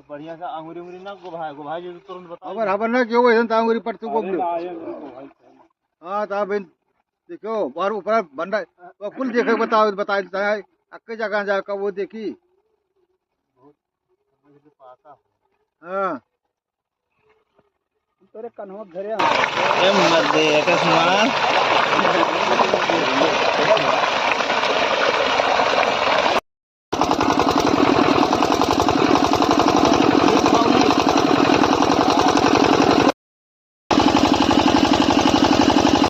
बढ़िया सा अंगूरी अंगूरी ना गोभाई गोभाई जो तुरंत बताओ अबर हबर ना क्यों ऐसा अंगूरी पर तू को हां ता बिन देखो बाहर ऊपर बंदा वो कुल देखे बताओ बताए अक्के जगह जा का वो देखी हां तेरे कन्हो घरे ए मत दे एकस मार